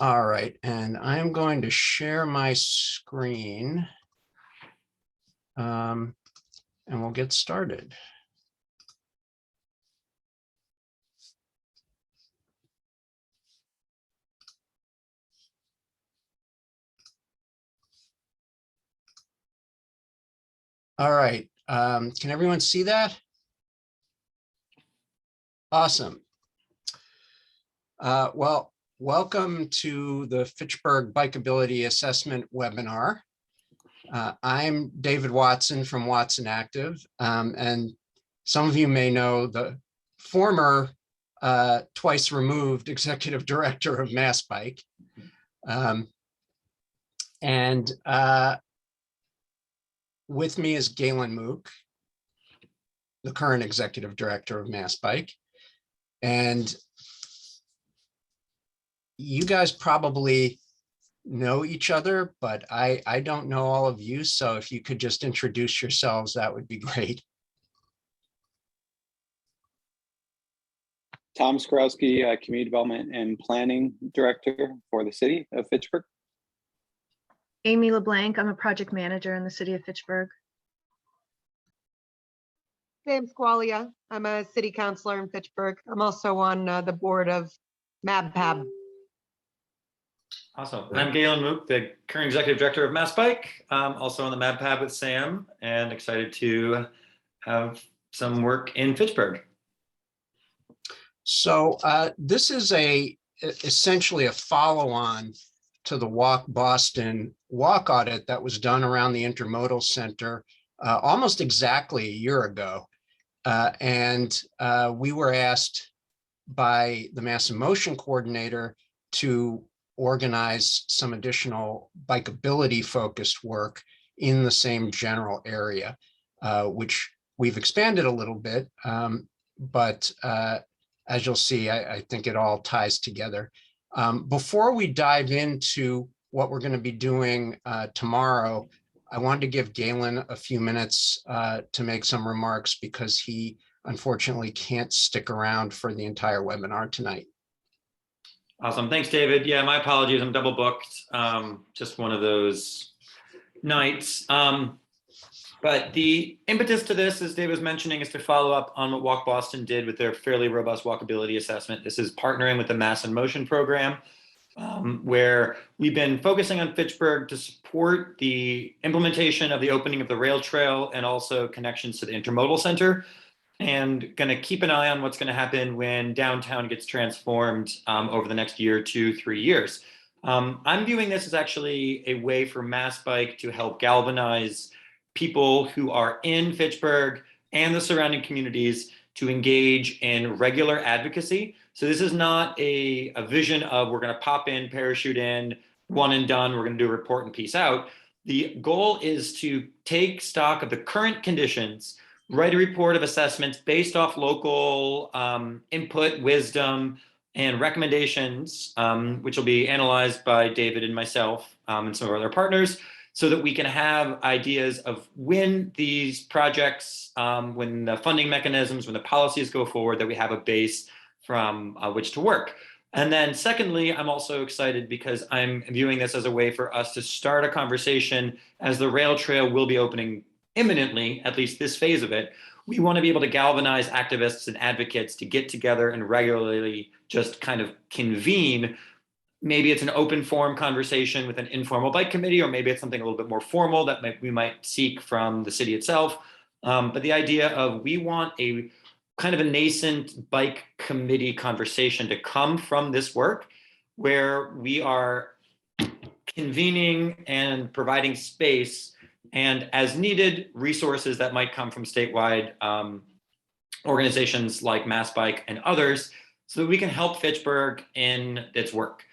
All right, and I'm going to share my screen, and we'll get started. All right, can everyone see that? Awesome. Well, welcome to the Fitchburg Bikeability Assessment webinar. I'm David Watson from Watson Active, and some of you may know the former twice removed executive director of Mass Bike. With me is Galen Mook, the current executive director of Mass Bike. And you guys probably know each other, but I don't know all of you. So if you could just introduce yourselves, that would be great. Tom Skorowski, Community Development and Planning Director for the City of Fitchburg. Amy LeBlanc, I'm a project manager in the City of Fitchburg. Sam Squalia, I'm a city councilor in Fitchburg. I'm also on the board of MABPAB. Awesome. I'm Galen Mook, the current executive director of Mass Bike. Also on the MABPAB with Sam, and excited to have some work in Fitchburg. So this is essentially a follow-on to the Walk Boston walk audit that was done around the Intermodal Center almost exactly a year ago. We were asked by the Mass in Motion coordinator to organize some additional bikeability focused work in the same general area, which we've expanded a little bit, but as you'll see, I think it all ties together. Before we dive into what we're going to be doing tomorrow, I wanted to give Galen a few minutes to make some remarks because he unfortunately can't stick around for the entire webinar tonight. Awesome. Thanks, David. Yeah, my apologies. I'm double booked. Just one of those nights. But the impetus to this, as Dave was mentioning, is to follow up on what Walk Boston did with their fairly robust walkability assessment. This is partnering with the Mass in Motion program, where we've been focusing on Fitchburg to support the implementation of the opening of the rail trail and also connections to the Intermodal Center, and going to keep an eye on what's going to happen when downtown gets transformed over the next year, 2, 3 years. I'm viewing this as actually a way for Mass Bike to help galvanize people who are in Fitchburg and the surrounding communities to engage in regular advocacy. So this is not a vision of we're going to pop in, parachute in, one and done, we're going to do a report and peace out. The goal is to take stock of the current conditions, write a report of assessments based off local input, wisdom, and recommendations, which will be analyzed by David and myself and some of our other partners, so that we can have ideas of when these projects, when the funding mechanisms, when the policies go forward, that we have a base from which to work. And then secondly, I'm also excited because I'm viewing this as a way for us to start a conversation as the rail trail will be opening imminently, at least this phase of it. We want to be able to galvanize activists and advocates to get together and regularly just kind of convene. Maybe it's an open forum conversation with an informal bike committee, or maybe it's something a little bit more formal that we might seek from the city itself. But the idea of we want a kind of a nascent bike committee conversation to come from this work, where we are convening and providing space and, as needed, resources that might come from statewide organizations like Mass Bike and others, so that we can help Fitchburg in its work.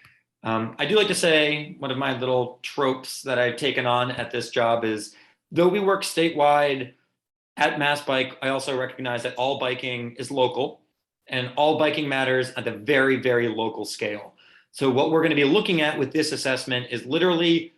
I do like to say, one of my little tropes that I've taken on at this job is, though we work statewide at Mass Bike, I also recognize that all biking is local and all biking matters at a very, very local scale. So what we're going to be looking at with this assessment is literally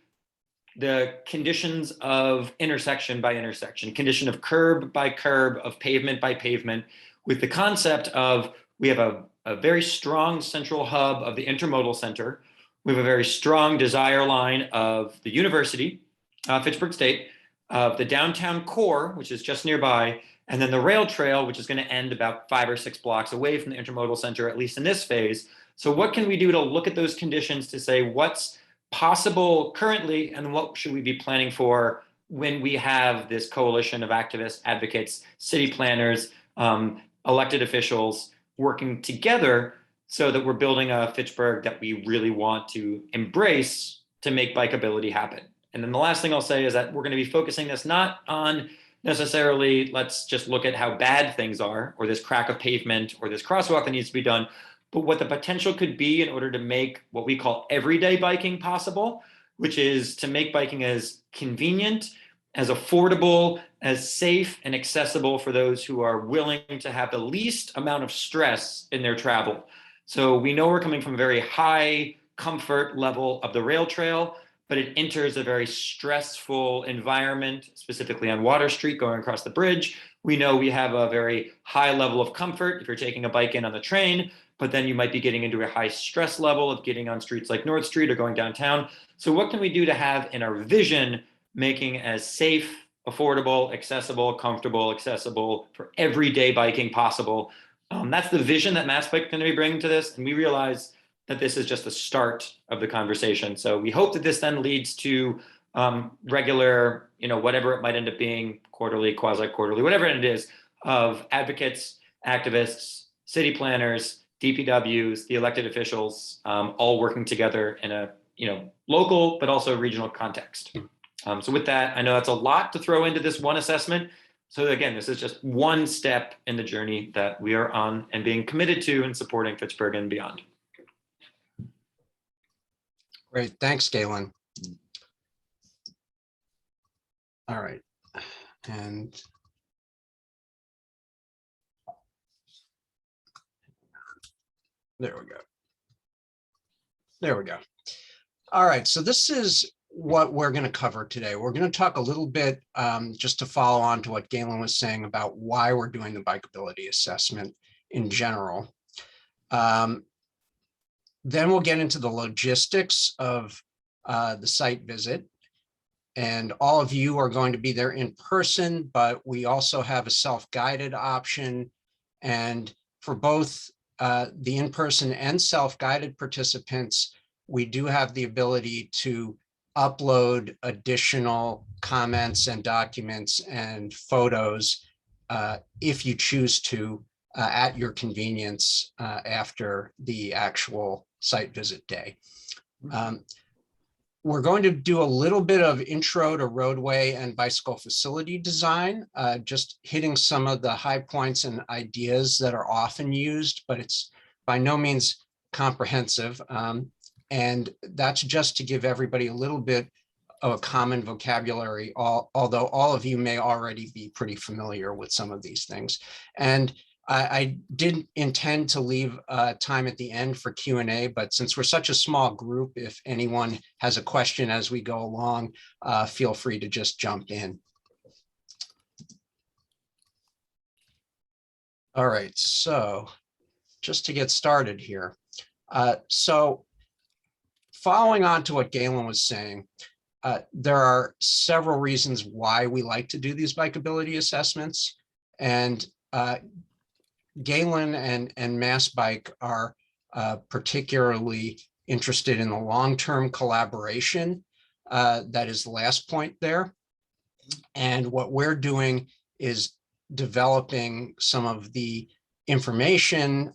the conditions of intersection by intersection, condition of curb by curb, of pavement by pavement, with the concept of we have a very strong central hub of the Intermodal Center, We have a very strong desire line of the university, Fitchburg State, of the downtown core, which is just nearby, and then the rail trail, which is going to end about 5 or 6 blocks away from the intermodal center, at least in this phase. So what can we do to look at those conditions to say what's possible currently and what should we be planning for when we have this coalition of activists, advocates, city planners, elected officials working together so that we're building a Fitchburg that we really want to embrace to make bikeability happen. And then the last thing I'll say is that we're going to be focusing this not on necessarily, let's just look at how bad things are, or this crack of pavement, or this crosswalk that needs to be done, but what the potential could be in order to make what we call everyday biking possible, which is to make biking as convenient, as affordable, as safe and accessible for those who are willing to have the least amount of stress in their travel. So we know we're coming from a very high comfort level of the rail trail, but it enters a very stressful environment, specifically on Water Street going across the bridge. We know we have a very high level of comfort if you're taking a bike in on the train, but then you might be getting into a high stress level of getting on streets like North Street or going downtown. So what can we do to have in our vision making as safe, affordable, accessible, comfortable, accessible for everyday biking possible? That's the vision that Mass Bike is going to be bringing to this. And we realize that this is just the start of the conversation. So we hope that this then leads to regular, whatever it might end up being, quarterly, quasi-quarterly, whatever it is, of advocates, activists, city planners, DPWs, the elected officials, all working together in a local but also regional context. So with that, I know that's a lot to throw into this one assessment. So again, this is just one step in the journey that we are on and being committed to and supporting Fitchburg and beyond. Great, thanks, Galen. All right, and there we go. There we go. All right, so this is what we're going to cover today. We're going to talk a little bit, just to follow on to what Galen was saying about why we're doing the bikeability assessment in general. Then we'll get into the logistics of the site visit. And all of you are going to be there in person, but we also have a self-guided option. And for both the in-person and self-guided participants, we do have the ability to upload additional comments and documents and photos if you choose to at your convenience after the actual site visit day. We're going to do a little bit of intro to roadway and bicycle facility design, just hitting some of the high points and ideas that are often used, but it's by no means comprehensive. And that's just to give everybody a little bit of a common vocabulary, although all of you may already be pretty familiar with some of these things. And I didn't intend to leave time at the end for Q&A, but since we're such a small group, if anyone has a question as we go along, feel free to just jump in. All right, so just to get started here. So following on to what Galen was saying, there are several reasons why we like to do these bikeability assessments. And Galen and Mass Bike are particularly interested in the long-term collaboration. That is the last point there. And what we're doing is developing some of the information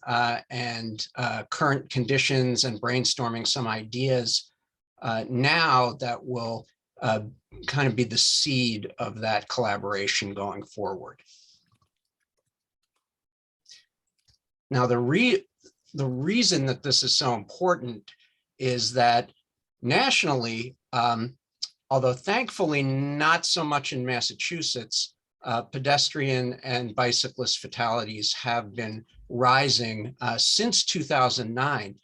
and current conditions and brainstorming some ideas now that will kind of be the seed of that collaboration going forward. Now, the reason that this is so important is that nationally, although thankfully not so much in Massachusetts, pedestrian and bicyclist fatalities have been rising since 2009.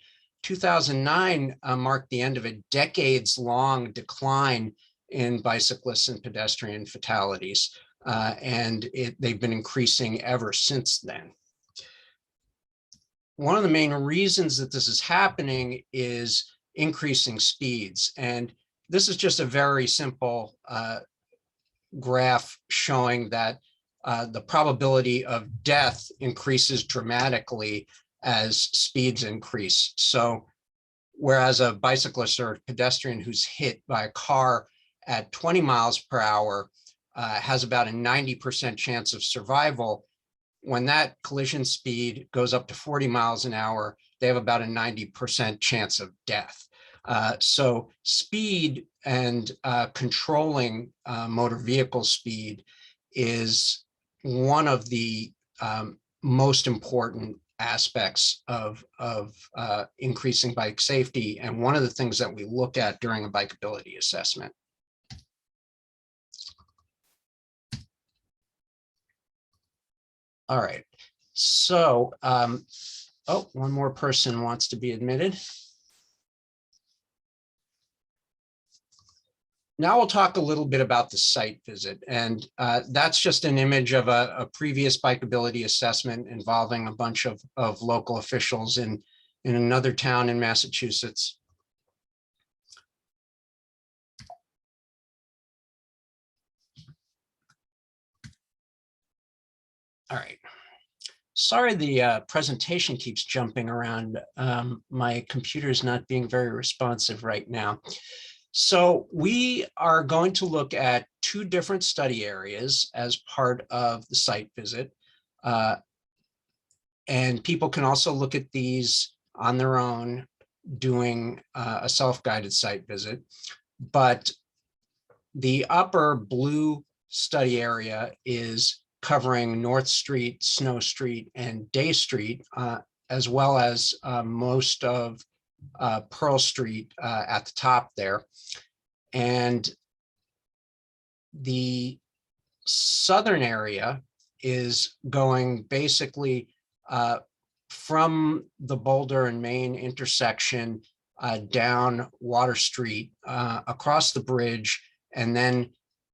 2009 marked the end of a decades-long decline in bicyclists and pedestrian fatalities, and they've been increasing ever since then. One of the main reasons that this is happening is increasing speeds. And this is just a very simple graph showing that the probability of death increases dramatically as speeds increase. So whereas a bicyclist or pedestrian who's hit by a car at 20 miles per hour has about a 90% chance of survival, when that collision speed goes up to 40 miles an hour, they have about a 90% chance of death. So speed and controlling motor vehicle speed is one of the most important aspects of increasing bike safety, and one of the things that we look at during a bikeability assessment. All right, so, oh, one more person wants to be admitted. Now we'll talk a little bit about the site visit, and that's just an image of a previous bikeability assessment involving a bunch of local officials in another town in Massachusetts. All right. Sorry, the presentation keeps jumping around. My computer is not being very responsive right now. So we are going to look at two different study areas as part of the site visit. And people can also look at these on their own doing a self-guided site visit. But the upper blue study area is covering North Street, Snow Street, and Day Street, as well as most of Pearl Street at the top there. And the southern area is going basically from the Boulder and Main intersection down Water Street, across the bridge, and then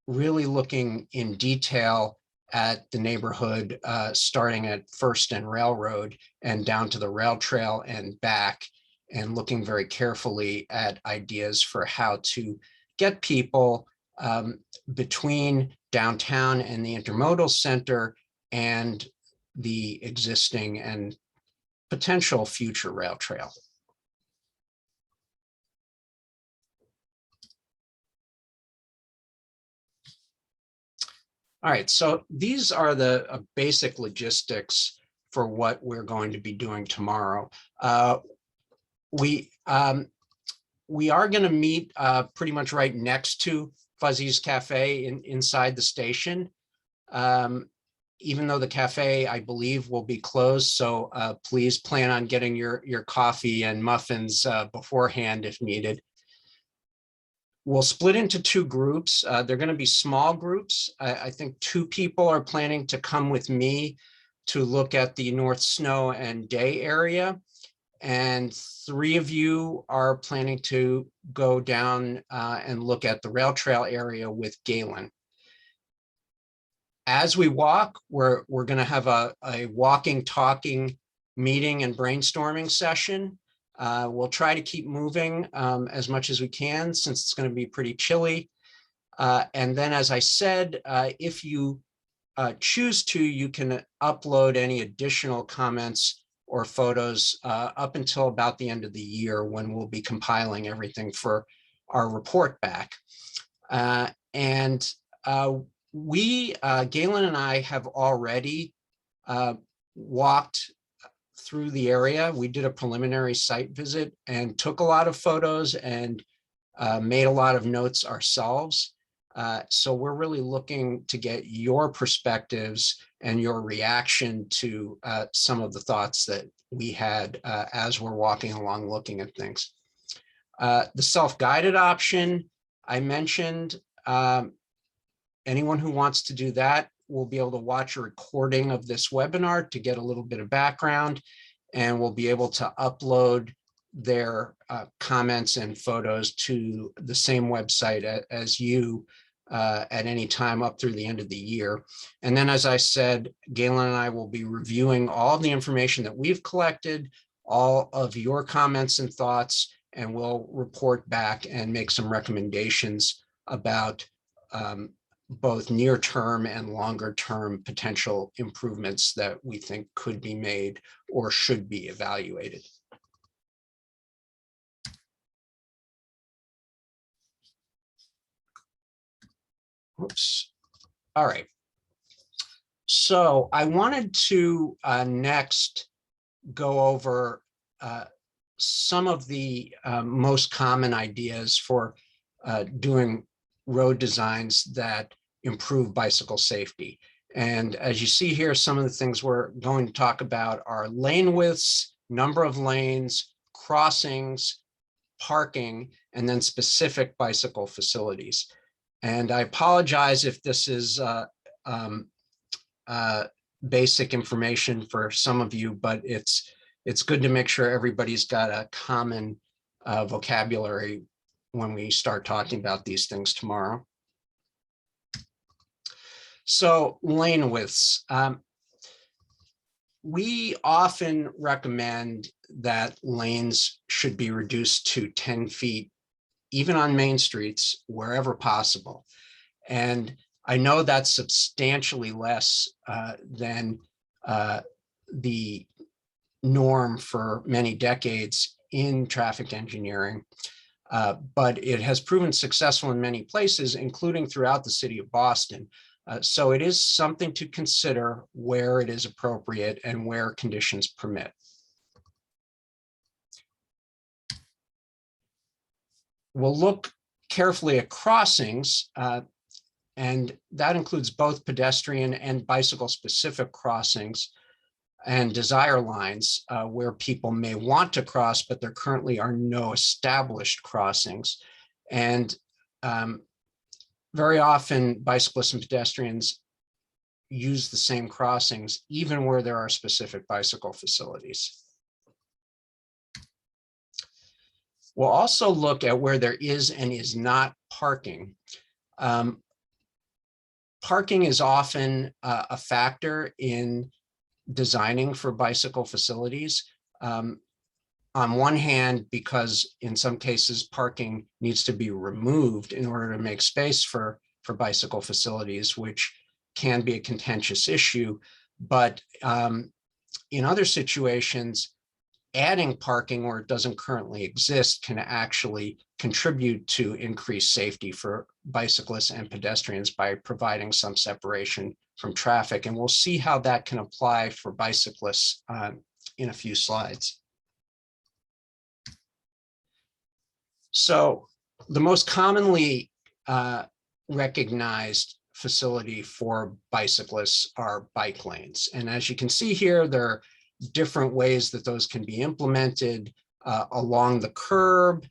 really looking in detail at the neighborhood, starting at First and Railroad and down to the rail trail and back, and looking very carefully at ideas for how to get people between downtown and the intermodal center and the existing and potential future rail trail. All right, so these are the basic logistics for what we're going to be doing tomorrow. We are going to meet pretty much right next to Fuzzy's Cafe inside the station, even though the cafe, I believe, will be closed. So please plan on getting your coffee and muffins beforehand if needed. We'll split into two groups. They're going to be small groups. I think 2 people are planning to come with me to look at the North Snow and Day area. And 3 of you are planning to go down and look at the rail trail area with Galen. As we walk, we're going to have a walking, talking meeting and brainstorming session. We'll try to keep moving as much as we can, since it's going to be pretty chilly. And then, as I said, if you choose to, you can upload any additional comments or photos up until about the end of the year, when we'll be compiling everything for our report back. Galen and I have already walked through the area. We did a preliminary site visit and took a lot of photos and made a lot of notes ourselves. So we're really looking to get your perspectives and your reaction to some of the thoughts that we had as we're walking along looking at things. The self-guided option I mentioned, anyone who wants to do that will be able to watch a recording of this webinar to get a little bit of background, and we'll be able to upload their comments and photos to the same website as you at any time up through the end of the year. And then, as I said, Galen and I will be reviewing all the information that we've collected, all of your comments and thoughts, and we'll report back and make some recommendations about both near-term and longer-term potential improvements that we think could be made or should be evaluated. Oops. All right. So I wanted to next go over some of the most common ideas for doing road designs that improve bicycle safety. And as you see here, some of the things we're going to talk about are lane widths, number of lanes, crossings, parking, and then specific bicycle facilities. And I apologize if this is basic information for some of you, but it's good to make sure everybody's got a common vocabulary when we start talking about these things tomorrow. So lane widths. We often recommend that lanes should be reduced to 10 feet, even on main streets, wherever possible. And I know that's substantially less than the norm for many decades in traffic engineering, but it has proven successful in many places, including throughout the city of Boston. So it is something to consider where it is appropriate and where conditions permit. We'll look carefully at crossings, and that includes both pedestrian and bicycle specific crossings and desire lines where people may want to cross, but there currently are no established crossings. And very often bicyclists and pedestrians use the same crossings, even where there are specific bicycle facilities. We'll also look at where there is and is not parking. Parking is often a factor in designing for bicycle facilities. On one hand, because in some cases parking needs to be removed in order to make space for bicycle facilities, which can be a contentious issue. But in other situations, adding parking where it doesn't currently exist can actually contribute to increased safety for bicyclists and pedestrians by providing some separation from traffic. And we'll see how that can apply for bicyclists in a few slides. So the most commonly recognized facility for bicyclists are bike lanes. And as you can see here, there are different ways that those can be implemented along the curb,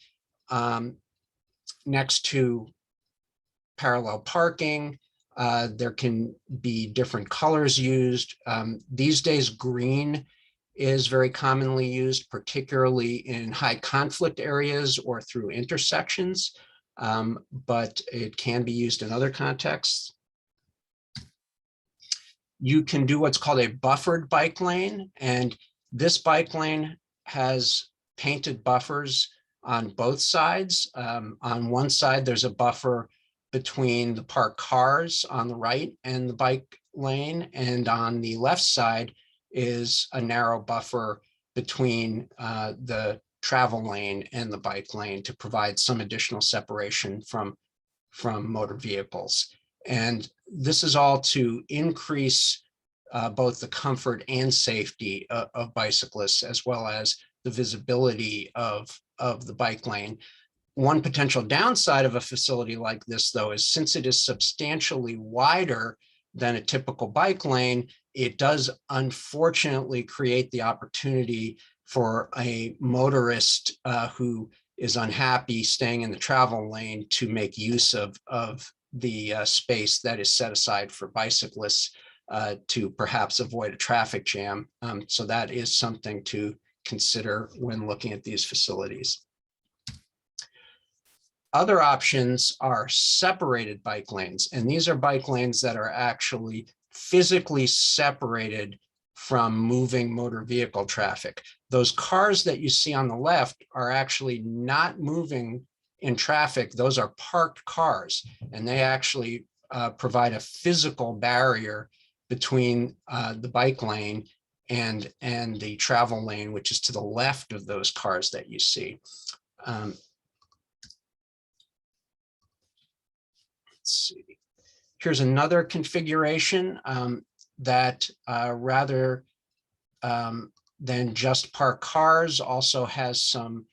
next to parallel parking. There can be different colors used. These days, green is very commonly used, particularly in high conflict areas or through intersections, but it can be used in other contexts. You can do what's called a buffered bike lane, and this bike lane has painted buffers on both sides. On one side, there's a buffer between the parked cars on the right and the bike lane, and on the left side is a narrow buffer between the travel lane and the bike lane to provide some additional separation from motor vehicles. And this is all to increase both the comfort and safety of bicyclists, as well as the visibility of the bike lane. One potential downside of a facility like this, though, is since it is substantially wider than a typical bike lane, it does unfortunately create the opportunity for a motorist who is unhappy staying in the travel lane to make use of the space that is set aside for bicyclists to perhaps avoid a traffic jam. So that is something to consider when looking at these facilities. Other options are separated bike lanes, and these are bike lanes that are actually physically separated from moving motor vehicle traffic. those cars that you see on the left are actually not moving in traffic. Those are parked cars, and they actually provide a physical barrier between the bike lane and the travel lane, which is to the left of those cars that you see. Let's see. Here's another configuration that rather than just parked cars also has some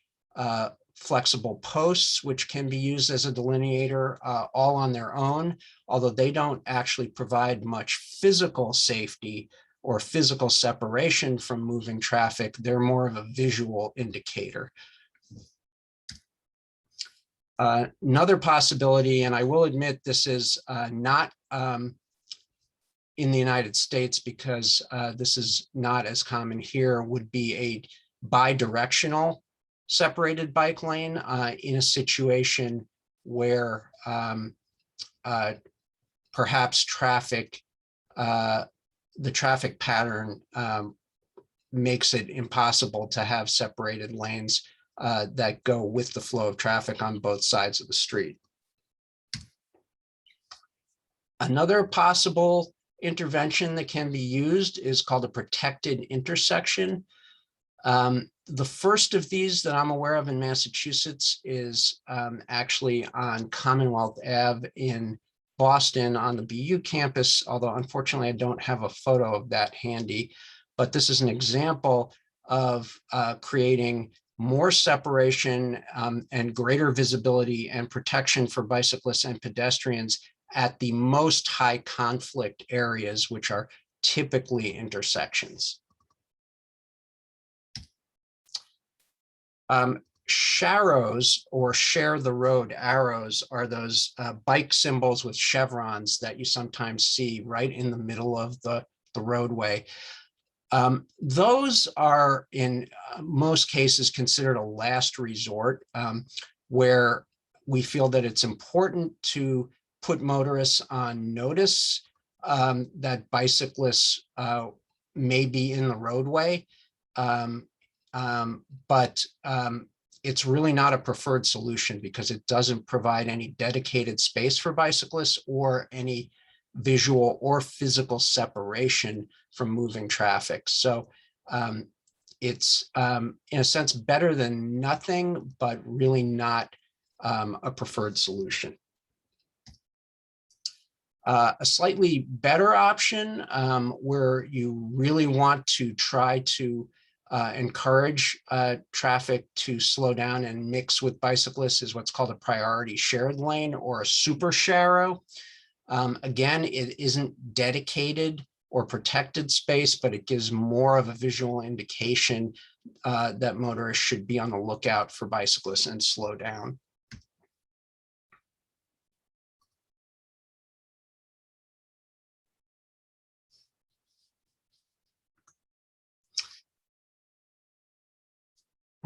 flexible posts, which can be used as a delineator all on their own, although they don't actually provide much physical safety or physical separation from moving traffic. They're more of a visual indicator. Another possibility, and I will admit this is not in the United States because this is not as common here, would be a bi-directional separated bike lane in a situation where perhaps the traffic pattern makes it impossible to have separated lanes that go with the flow of traffic on both sides of the street. Another possible intervention that can be used is called a protected intersection. The first of these that I'm aware of in Massachusetts is actually on Commonwealth Ave in Boston on the BU campus, although unfortunately I don't have a photo of that handy, but this is an example of creating more separation and greater visibility and protection for bicyclists and pedestrians at the most high conflict areas, which are typically intersections. Sharrows, or share the road arrows, are those bike symbols with chevrons that you sometimes see right in the middle of the roadway. Those are in most cases considered a last resort, where we feel that it's important to put motorists on notice that bicyclists may be in the roadway, but it's really not a preferred solution because it doesn't provide any dedicated space for bicyclists or any visual or physical separation from moving traffic. So it's in a sense better than nothing, but really not a preferred solution. A slightly better option where you really want to try to encourage traffic to slow down and mix with bicyclists is what's called a priority shared lane or a super sharrow. Again, it isn't dedicated or protected space, but it gives more of a visual indication that motorists should be on the lookout for bicyclists and slow down.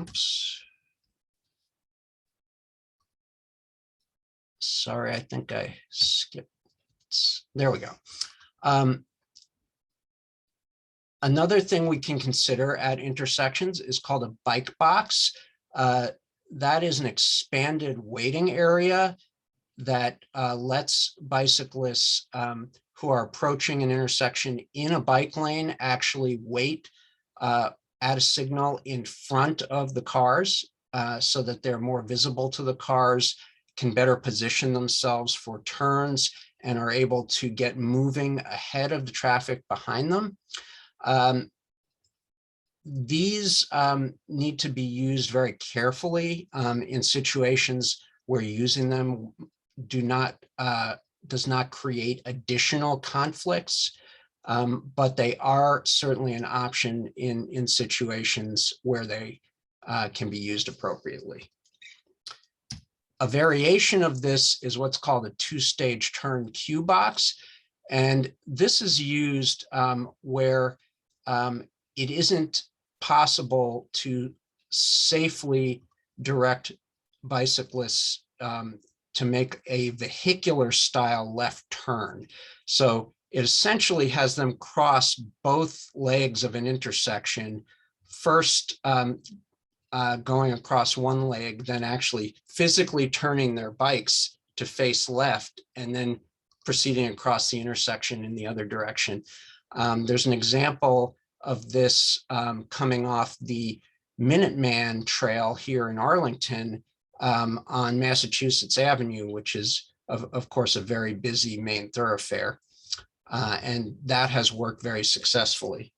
Oops. Sorry, I think I skipped. There we go. Another thing we can consider at intersections is called a bike box. That is an expanded waiting area that lets bicyclists who are approaching an intersection in a bike lane actually wait at a signal in front of the cars so that they're more visible to the cars, can better position themselves for turns, and are able to get moving ahead of the traffic behind them. These need to be used very carefully in situations where using them does not create additional conflicts, but they are certainly an option in situations where they can be used appropriately. A variation of this is what's called a two-stage turn cue box. And this is used where it isn't possible to safely direct bicyclists to make a vehicular style left turn. So it essentially has them cross both legs of an intersection first going across one leg, then actually physically turning their bikes to face left, and then proceeding across the intersection in the other direction. There's an example of this coming off the Minuteman Trail here in Arlington on Massachusetts Avenue, which is, of course, a very busy main thoroughfare. And that has worked very successfully.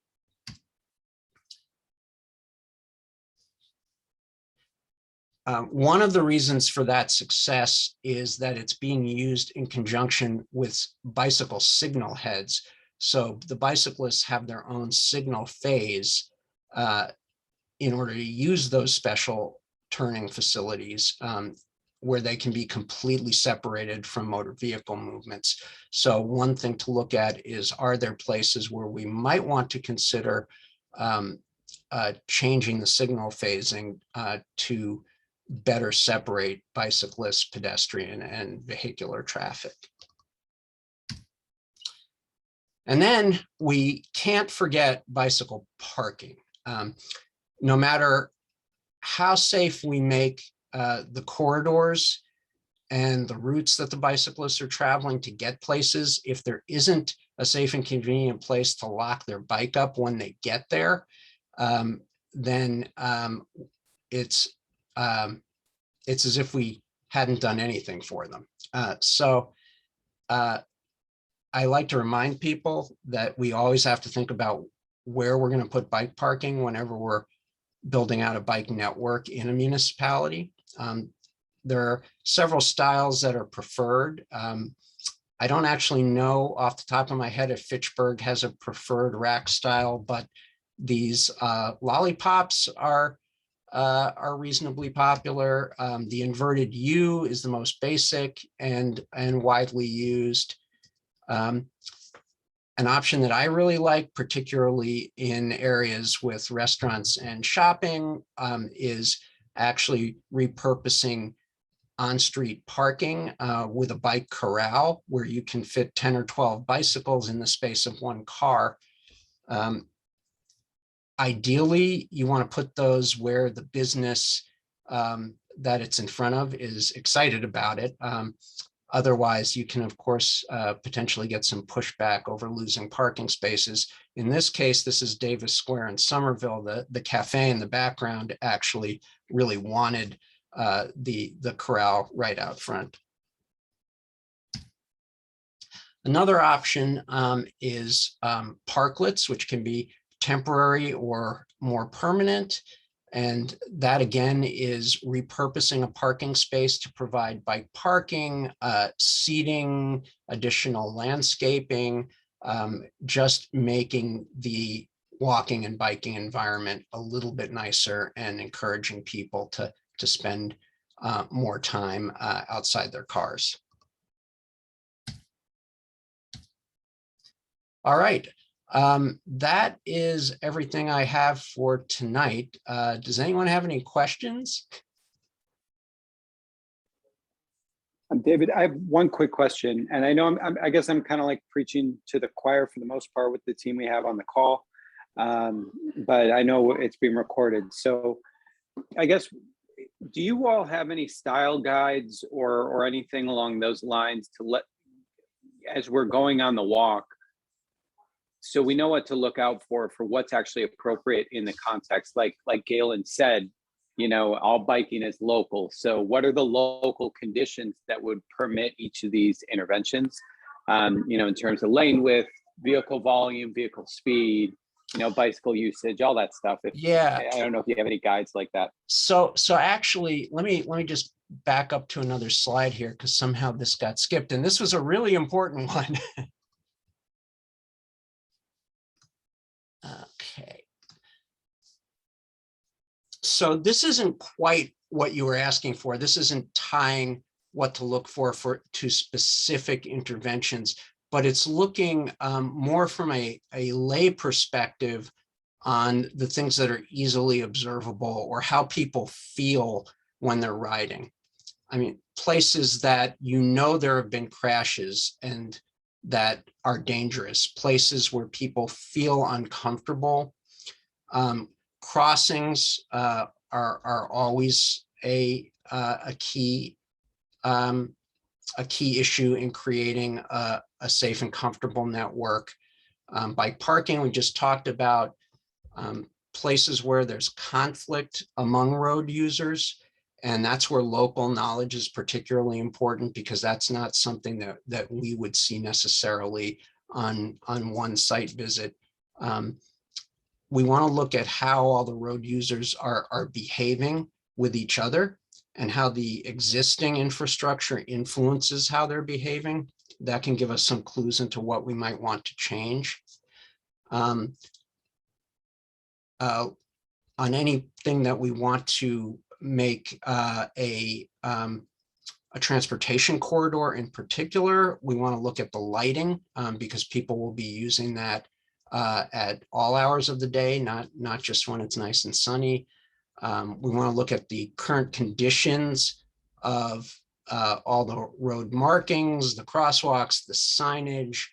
One of the reasons for that success is that it's being used in conjunction with bicycle signal heads. So the bicyclists have their own signal phase in order to use those special turning facilities where they can be completely separated from motor vehicle movements. So one thing to look at is, are there places where we might want to consider changing the signal phasing to better separate bicyclists, pedestrian, and vehicular traffic. And then we can't forget bicycle parking. No matter how safe we make the corridors and the routes that the bicyclists are traveling to get places, if there isn't a safe and convenient place to lock their bike up when they get there, then it's as if we hadn't done anything for them. So I like to remind people that we always have to think about where we're going to put bike parking whenever we're building out a bike network in a municipality. There are several styles that are preferred. I don't actually know off the top of my head if Fitchburg has a preferred rack style, but these lollipops are reasonably popular. The inverted U is the most basic and widely used. An option that I really like, particularly in areas with restaurants and shopping, is actually repurposing on-street parking with a bike corral where you can fit 10 or 12 bicycles in the space of one car. Ideally, you want to put those where the business that it's in front of is excited about it. Otherwise, you can, of course, potentially get some pushback over losing parking spaces. In this case, this is Davis Square in Somerville. The cafe in the background actually really wanted the corral right out front. Another option is parklets, which can be temporary or more permanent. And that again is repurposing a parking space to provide bike parking, seating, additional landscaping, just making the walking and biking environment a little bit nicer and encouraging people to spend more time outside their cars. All right. That is everything I have for tonight. Does anyone have any questions? David, I have one quick question, and I know I guess I'm kind of like preaching to the choir for the most part with the team we have on the call, but I know it's being recorded. So I guess, do you all have any style guides or anything along those lines to let, as we're going on the walk, so we know what to look out for what's actually appropriate in the context? Like Galen said, you know, all biking is local. So what are the local conditions that would permit each of these interventions? You know, in terms of lane width, vehicle volume, vehicle speed, you know, bicycle usage, all that stuff. Yeah. I don't know if you have any guides like that. So actually, let me just back up to another slide here, because somehow this got skipped, and this was a really important one. Okay. So this isn't quite what you were asking for. This isn't tying what to look for to specific interventions, but it's looking more from a lay perspective on the things that are easily observable or how people feel when they're riding. I mean, places that you know there have been crashes and that are dangerous, places where people feel uncomfortable, Crossings are always a key issue in creating a safe and comfortable network. Bike parking, we just talked about. Places where there's conflict among road users, and that's where local knowledge is particularly important, because that's not something that we would see necessarily on one site visit. We want to look at how all the road users are behaving with each other, and how the existing infrastructure influences how they're behaving. That can give us some clues into what we might want to change. On anything that we want to make a transportation corridor in particular, we want to look at the lighting, because people will be using that at all hours of the day, not just when it's nice and sunny. We want to look at the current conditions of all the road markings, the crosswalks, the signage,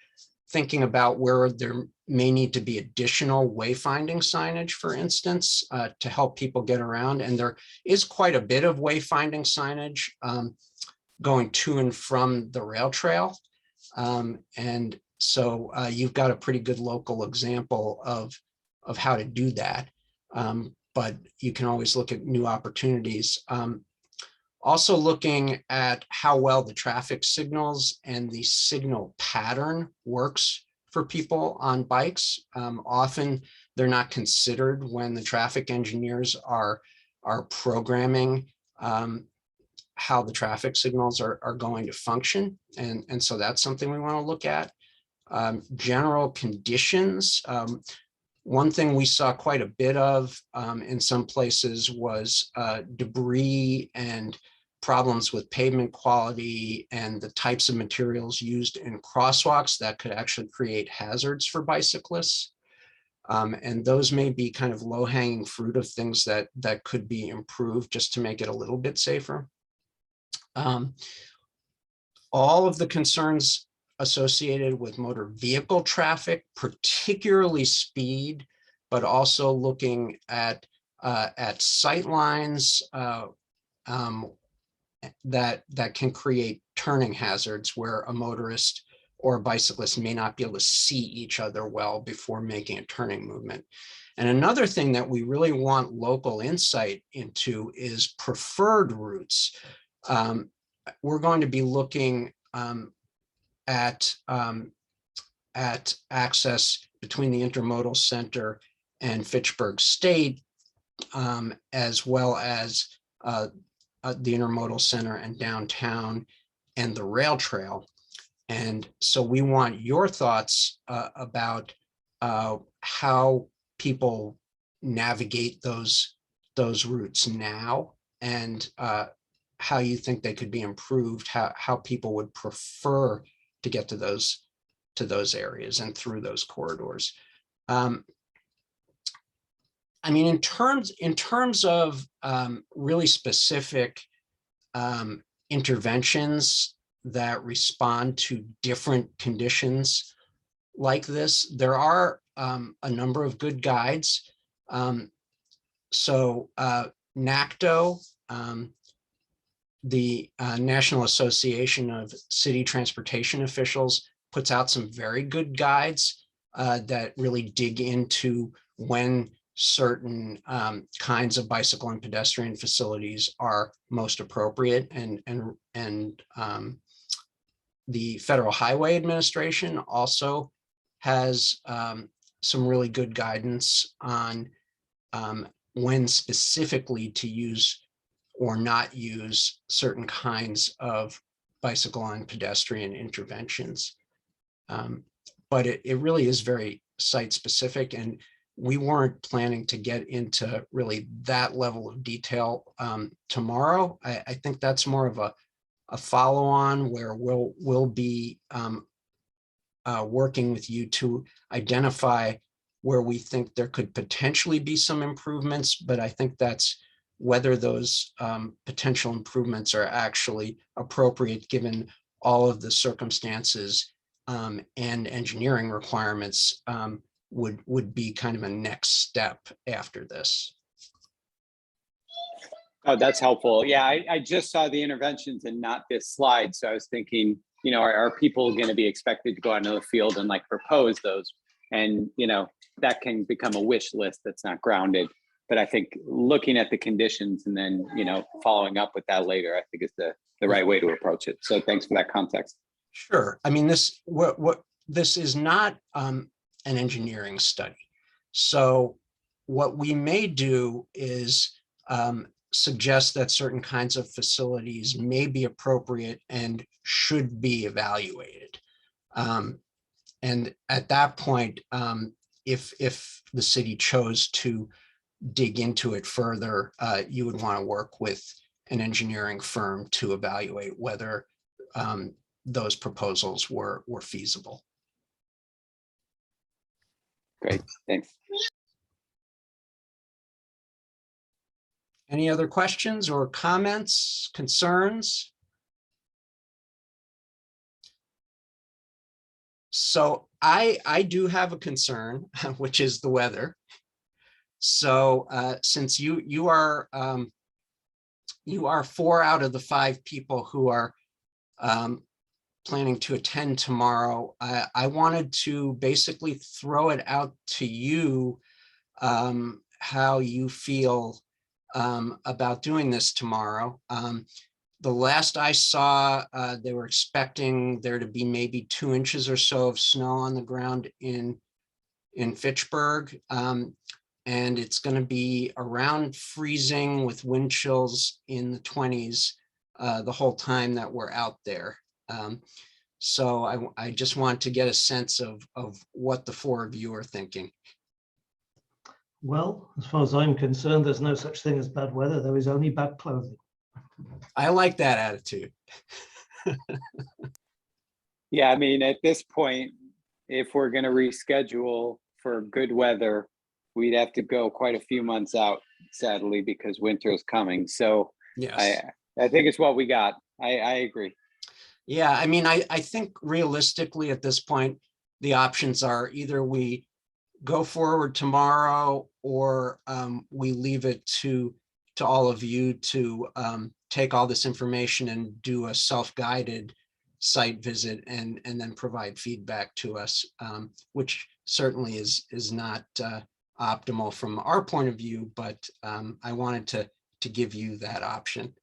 thinking about where there may need to be additional wayfinding signage, for instance, to help people get around. And there is quite a bit of wayfinding signage going to and from the rail trail. And so you've got a pretty good local example of how to do that. But you can always look at new opportunities. Also looking at how well the traffic signals and the signal pattern works for people on bikes. Often they're not considered when the traffic engineers are programming how the traffic signals are going to function. And so that's something we want to look at. General conditions. One thing we saw quite a bit of in some places was debris and problems with pavement quality and the types of materials used in crosswalks that could actually create hazards for bicyclists. And those may be kind of low-hanging fruit of things that could be improved just to make it a little bit safer. All of the concerns associated with motor vehicle traffic, particularly speed, but also looking at sight lines that can create turning hazards where a motorist or a bicyclist may not be able to see each other well before making a turning movement. And another thing that we really want local insight into is preferred routes. We're going to be looking at access between the Intermodal Center and Fitchburg State, as well as the Intermodal Center and downtown and the rail trail. And so we want your thoughts about how people navigate those routes now, and how you think they could be improved, how people would prefer to get to those areas and through those corridors. I mean, in terms of really specific interventions that respond to different conditions like this, there are a number of good guides. So NACTO, the National Association of City Transportation Officials, puts out some very good guides that really dig into when certain kinds of bicycle and pedestrian facilities are most appropriate, and the Federal Highway Administration also has some really good guidance on when specifically to use or not use certain kinds of bicycle and pedestrian interventions. But it really is very site specific, and we weren't planning to get into really that level of detail tomorrow. I think that's more of a follow-on where we'll be working with you to identify where we think there could potentially be some improvements, but I think that's whether those potential improvements are actually appropriate given all of the circumstances and engineering requirements would be kind of a next step after this. Oh, that's helpful. Yeah, I just saw the interventions and not this slide. So I was thinking, are people going to be expected to go out into the field and like propose those? And, that can become a wish list that's not grounded. But I think looking at the conditions and then, following up with that later, I think is the right way to approach it. So thanks for that context. Sure. I mean, this is not an engineering study. So what we may do is suggest that certain kinds of facilities may be appropriate and should be evaluated. And at that point, if the city chose to dig into it further, you would want to work with an engineering firm to evaluate whether those proposals were feasible. Great, thanks. Any other questions or comments, concerns? So I do have a concern, which is the weather. So since you are 4 out of the 5 people who are planning to attend tomorrow, I wanted to basically throw it out to you how you feel about doing this tomorrow. The last I saw, they were expecting there to be maybe 2 inches or so of snow on the ground in Fitchburg. And it's going to be around freezing with wind chills in the 20s the whole time that we're out there. So I just want to get a sense of what the 4 of you are thinking. Well, as far as I'm concerned, there's no such thing as bad weather. There is only bad clothing. I like that attitude. Yeah, I mean, at this point, if we're going to reschedule for good weather, we'd have to go quite a few months out, sadly, because winter is coming. So Yes. I think it's what we got. I agree. Yeah, I mean, I think realistically at this point, the options are either we go forward tomorrow or we leave it to all of you to take all this information and do a self-guided site visit and then provide feedback to us, which certainly is not optimal from our point of view, but I wanted to give you that option.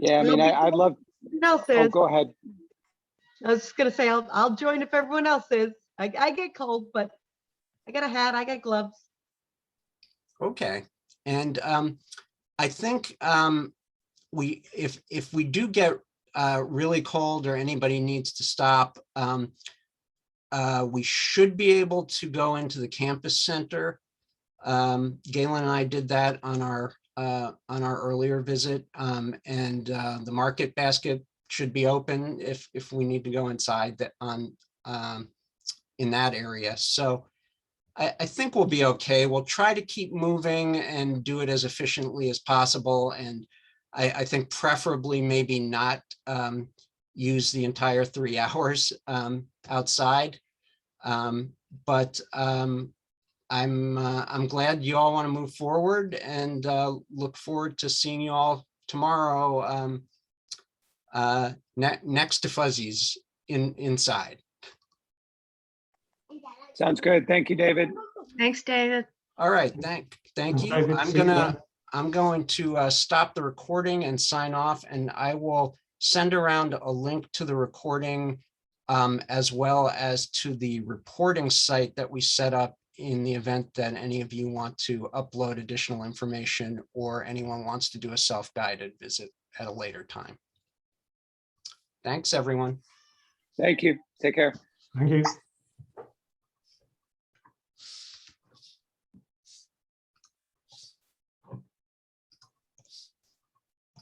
Yeah, I mean, I'd love. Else Oh, is. go ahead. I was just gonna say, I'll join if everyone else is. I get cold, but I got a hat, I got gloves. Okay, and I think if we do get really cold or anybody needs to stop, we should be able to go into the campus center. Galen and I did that on our earlier visit, and the market basket should be open if we need to go inside that in that area. So I think we'll be okay. We'll try to keep moving and do it as efficiently as possible. And I think preferably maybe not use the entire 3 hours outside. But I'm glad you all want to move forward and look forward to seeing you all tomorrow next to Fuzzies inside. Sounds good. Thank you, David. Thanks, David. All right, thank you. David, see you then. I'm going to stop the recording and sign off, and I will send around a link to the recording as well as to the reporting site that we set up in the event that any of you want to upload additional information or anyone wants to do a self-guided visit at a later time. Thanks, everyone. Thank you. Take care. Thank you.